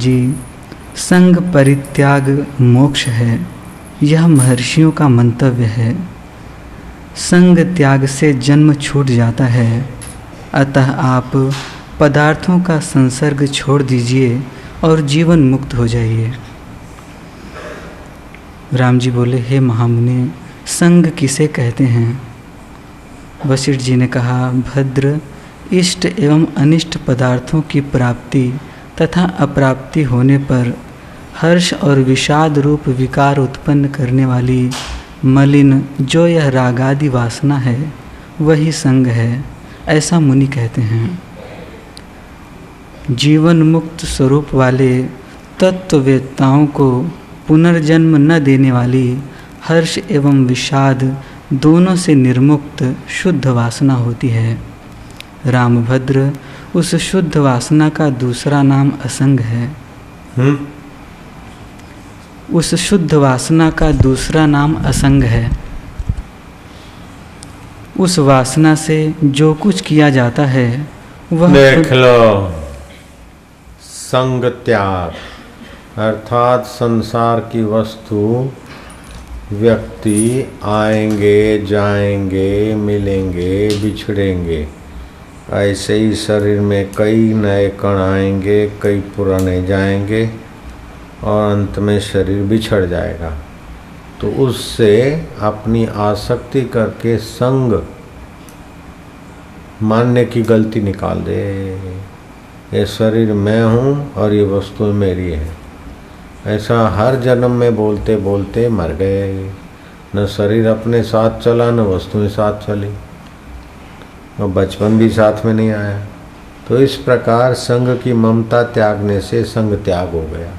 जी, संग परित्याग मोक्ष है, यह महर्षियों का मंतव्य है। संग त्याग से जन्म छूट जाता है, अतः आप पदार्थों का संसर्ग छोड़ दीजिए और जीवन मुक्त हो जाइए। राम जी बोले, हे महामुनि, संग किसे कहते हैं? वशिष्ठ जी ने कहा, भद्र, इष्ट एवं अनिष्ट पदार्थों की प्राप्ति तथा अप्राप्ति होने पर हर्ष और विषाद रूप विकार उत्पन्न करने वाली मलिन जो यह रागादि वासना है, वही संग है, ऐसा मुनि कहते हैं। जीवन मुक्त स्वरूप वाले तत्ववेत्ताओं को पुनर्जन्म न देने वाली हर्ष एवं विषाद दोनों से निर्मुक्त शुद्ध वासना होती है। रामभद्र, उस शुद्ध वासना का दूसरा नाम असंग है। उस शुद्ध वासना का दूसरा नाम असंग है। उस वासना से जो कुछ किया जाता है वह देख लो, संग त्याग अर्थात संसार की वस्तु व्यक्ति आएंगे जाएंगे, मिलेंगे बिछड़ेंगे। ऐसे ही शरीर में कई नए कण आएंगे, कई पुराने जाएंगे और अंत में शरीर बिछड़ जाएगा। तो उससे अपनी आसक्ति करके संग मानने की गलती निकाल दे। ये शरीर मैं हूँ और ये वस्तु मेरी है, ऐसा हर जन्म में बोलते बोलते मर गए। न शरीर अपने साथ चला, न वस्तुएं साथ चली, और बचपन भी साथ में नहीं आया। तो इस प्रकार संग की ममता त्यागने से संग त्याग हो गया।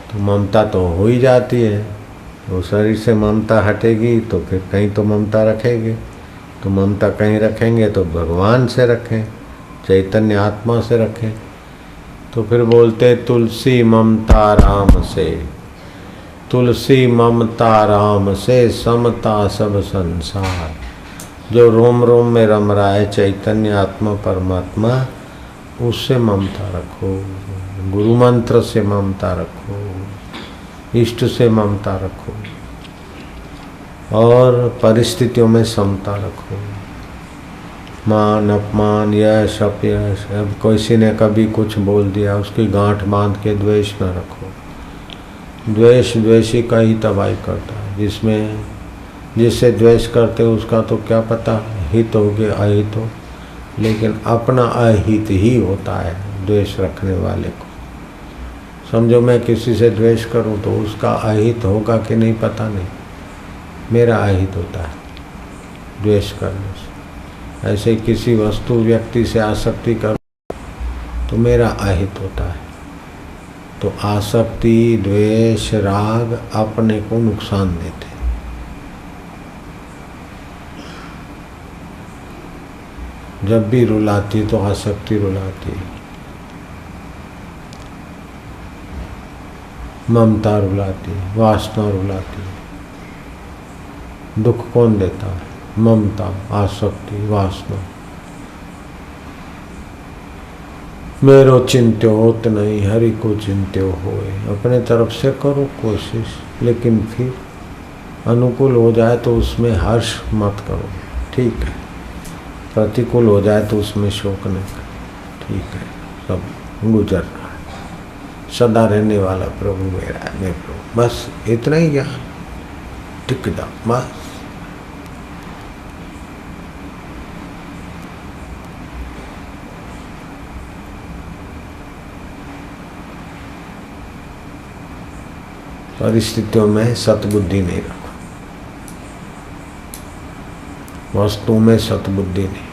तो ममता तो हो ही जाती है, वो शरीर से ममता हटेगी तो फिर कहीं तो ममता रखेंगे। तो ममता कहीं रखेंगे तो भगवान से रखें, चैतन्य आत्मा से रखें। तो फिर बोलते तुलसी ममता राम से, तुलसी ममता राम से समता सब संसार। जो रोम रोम में रम रहा है चैतन्य आत्मा परमात्मा, उससे ममता रखो, गुरु मंत्र से ममता रखो, इष्ट से ममता रखो और परिस्थितियों में समता रखो। मान अपमान, यश अपयश, अब किसी ने कभी कुछ बोल दिया उसकी गांठ बांध के द्वेष न रखो। द्वेष द्वेषी का ही तबाही करता है। जिससे द्वेष करते उसका तो क्या पता हित हो कि अहित हो, लेकिन अपना अहित ही होता है द्वेष रखने वाले को। समझो मैं किसी से द्वेष करूं तो उसका अहित होगा कि नहीं पता नहीं, मेरा अहित होता है द्वेष करने से। ऐसे किसी वस्तु व्यक्ति से आसक्ति कर तो मेरा अहित होता है। तो आसक्ति, द्वेष, राग अपने को नुकसान देते। जब भी रुलाती तो आसक्ति रुलाती, ममता रुलाती, वासना रुलाती। दुख कौन देता है? ममता, आसक्ति, वासना। मेरो चिंत्यो होत नहीं, हरि को चिंत्यो होए। अपने तरफ से करो कोशिश, लेकिन फिर अनुकूल हो जाए तो उसमें हर्ष मत करो, ठीक है। प्रतिकूल हो जाए तो उसमें शोक नहीं करो, ठीक है। सब गुजर रहा है, सदा रहने वाला प्रभु मेरा है, मैं प्रभु, बस इतना ही ज्ञान। टिक जाओ बस। परिस्थितियों में सतबुद्धि नहीं रखो, वस्तु में सतबुद्धि नहीं।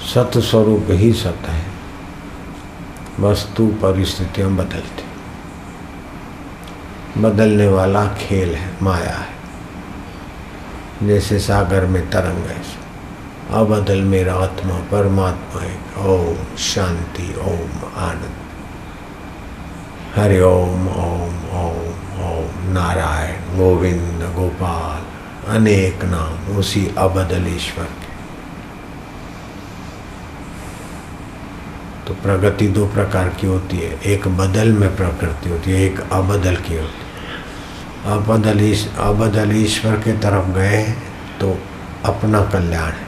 सत स्वरूप ही सत है, वस्तु परिस्थितियां बदलती, बदलने वाला खेल है, माया है। जैसे सागर में तरंग है, अबदल मेरा आत्मा परमात्मा है। ओम शांति, ओम आनंद, हरि ओम ओम ओम ओम। नारायण, गोविंद, गोपाल, अनेक नाम उसी अबदल ईश्वर के। तो प्रगति दो प्रकार की होती है, एक बदल में प्रकृति होती है, एक अबदल की होती है। अबदल ईश्वर के तरफ गए तो अपना कल्याण है,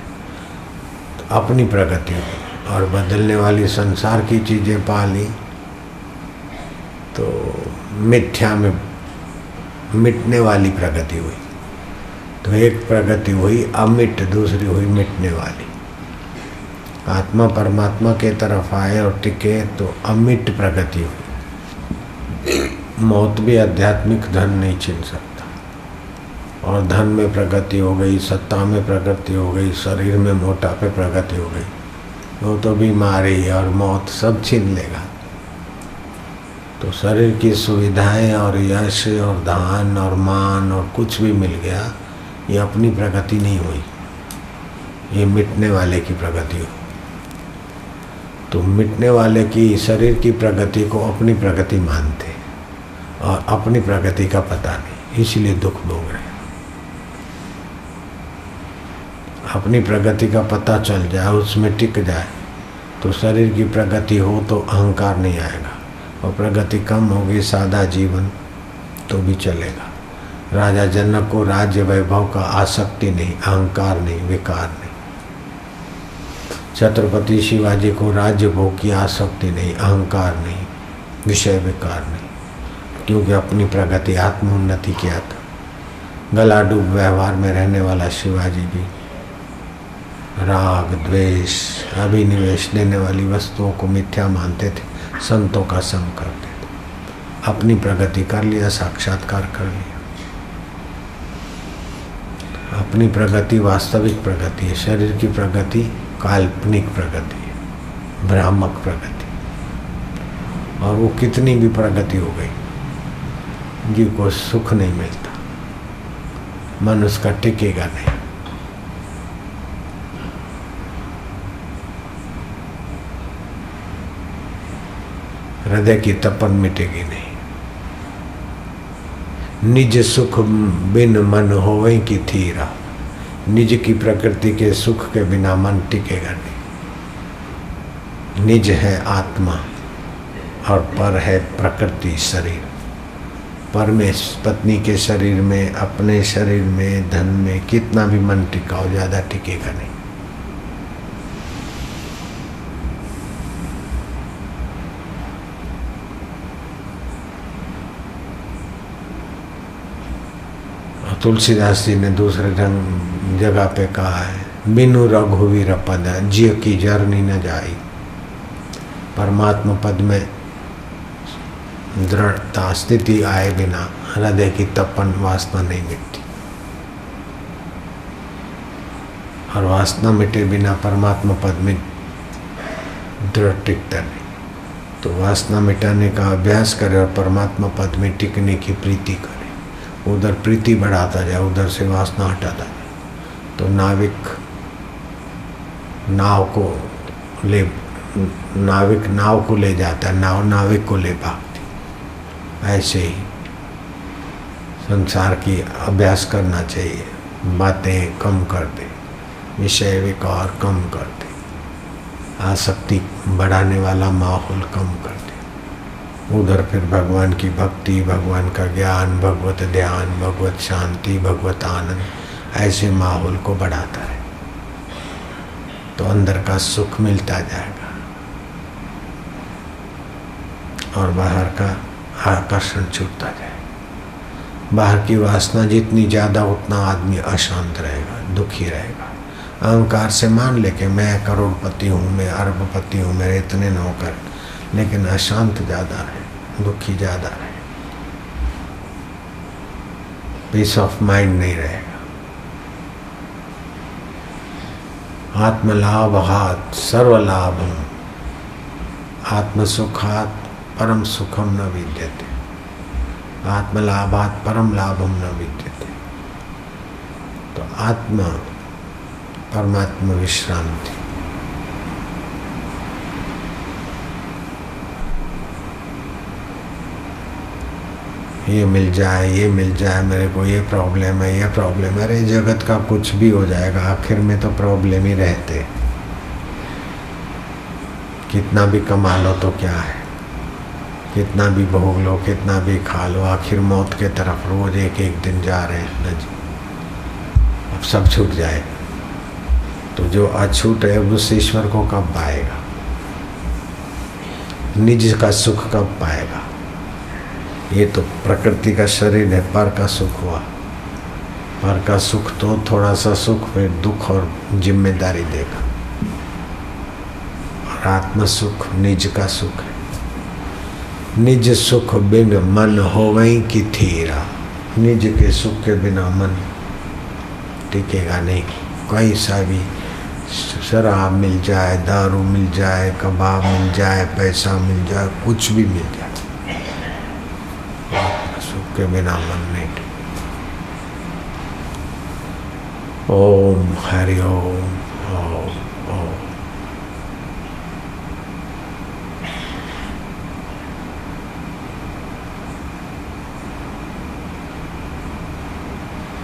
तो अपनी प्रगति हुई। और बदलने वाली संसार की चीज़ें पा ली तो मिथ्या में मिटने वाली प्रगति हुई। तो एक प्रगति हुई अमिट, दूसरी हुई मिटने वाली। आत्मा परमात्मा के तरफ आए और टिके तो अमिट प्रगति हुई। मौत भी आध्यात्मिक धन नहीं छीन सकता। और धन में प्रगति हो गई, सत्ता में प्रगति हो गई, शरीर में मोटापे प्रगति हो गई, वो तो बीमारी और मौत सब छीन लेगा। तो शरीर की सुविधाएं और यश और धन और मान और कुछ भी मिल गया, ये अपनी प्रगति नहीं हुई, ये मिटने वाले की प्रगति हुई। तो मिटने वाले की शरीर की प्रगति को अपनी प्रगति मानते और अपनी प्रगति का पता नहीं, इसलिए दुख भोग रहे। अपनी प्रगति का पता चल जाए, उसमें टिक जाए, तो शरीर की प्रगति हो तो अहंकार नहीं आएगा। और प्रगति कम होगी, सादा जीवन, तो भी चलेगा। राजा जनक को राज्य वैभव का आसक्ति नहीं, अहंकार नहीं, विकार नहीं। छत्रपति शिवाजी को राज्य भोग की आसक्ति नहीं, अहंकार नहीं, विषय विकार नहीं, क्योंकि अपनी प्रगति आत्मोन्नति किया था। गला डूब व्यवहार में रहने वाला शिवाजी भी राग द्वेष अभिनिवेश देने वाली वस्तुओं को मिथ्या मानते थे, संतों का संग करते थे। अपनी प्रगति कर लिया, साक्षात्कार कर लिया। अपनी प्रगति वास्तविक प्रगति है, शरीर की प्रगति काल्पनिक प्रगति है, भ्रामक प्रगति। और वो कितनी भी प्रगति हो गई, जीव को सुख नहीं मिलता, मन उसका टिकेगा नहीं। हृदय की तपन मिटेगी नहीं। निज सुख बिन मन होवे की थीरा, निज की प्रकृति के सुख के बिना मन टिकेगा नहीं। निज है आत्मा और पर है प्रकृति शरीर। पर में पत्नी के शरीर में, अपने शरीर में, धन में कितना भी मन टिकाओ, ज़्यादा टिकेगा नहीं। तुलसीदास जी ने दूसरे ढंग जगह पे कहा है, बिनु रघुवीर पद जिय की जरनी न जाई। परमात्मा पद में दृढ़ता स्थिति आए बिना हृदय की तपन वासना नहीं मिटती। और वासना मिटे बिना परमात्मा पद में दृढ़ टिकता नहीं। तो वासना मिटाने का अभ्यास करे और परमात्मा पद में टिकने की प्रीति करे। उधर प्रीति बढ़ाता जाए, उधर से वासना हटाता जाए। तो नाविक नाव को ले जाता है, नाव नाविक को ले भागती। ऐसे ही संसार की अभ्यास करना चाहिए। बातें कम कर दे, विषय विकार कम कर दे, आसक्ति बढ़ाने वाला माहौल कम कर दे। उधर फिर भगवान की भक्ति, भगवान का ज्ञान, भगवत ध्यान, भगवत शांति, भगवत आनंद, ऐसे माहौल को बढ़ाता है तो अंदर का सुख मिलता जाएगा और बाहर का आकर्षण छूटता जाएगा। बाहर की वासना जितनी ज़्यादा उतना आदमी अशांत रहेगा, दुखी रहेगा। अहंकार से मान ले कि मैं करोड़पति हूँ, मैं अरबपति हूँ, मेरे इतने नौकर, लेकिन अशांत ज़्यादा है, दुखी ज़्यादा है, पीस ऑफ माइंड नहीं रहेगा। आत्मलाभात् सर्वलाभम, आत्मसुखात् परम सुखम न विद्यते, आत्मलाभात् परम लाभम न विद्यते। तो आत्मा परमात्मा विश्रांति, ये मिल जाए, ये मिल जाए, मेरे को ये प्रॉब्लम है, ये प्रॉब्लम है। अरे जगत का कुछ भी हो जाएगा, आखिर में तो प्रॉब्लम ही रहते। कितना भी कमा लो तो क्या है, कितना भी भोग लो, कितना भी खा लो, आखिर मौत के तरफ रोज एक एक दिन जा रहे हैं न जी। अब सब छूट जाए तो जो अछूट है उस ईश्वर को कब पाएगा, निज का सुख कब पाएगा। ये तो प्रकृति का शरीर है, पर का सुख हुआ। पर का सुख तो थोड़ा सा सुख, फिर दुख और जिम्मेदारी देगा। और आत्म सुख निज का सुख है। निज सुख बिन मन होवई की थीरा। निज के सुख के बिना मन टिकेगा नहीं। कोई सा भी शराब मिल जाए, दारू मिल जाए, कबाब मिल जाए, पैसा मिल जाए, कुछ भी मिल जाए, सुख के बिना मन नहीं टिकेगा। ओम हरि ओम ओम ओम।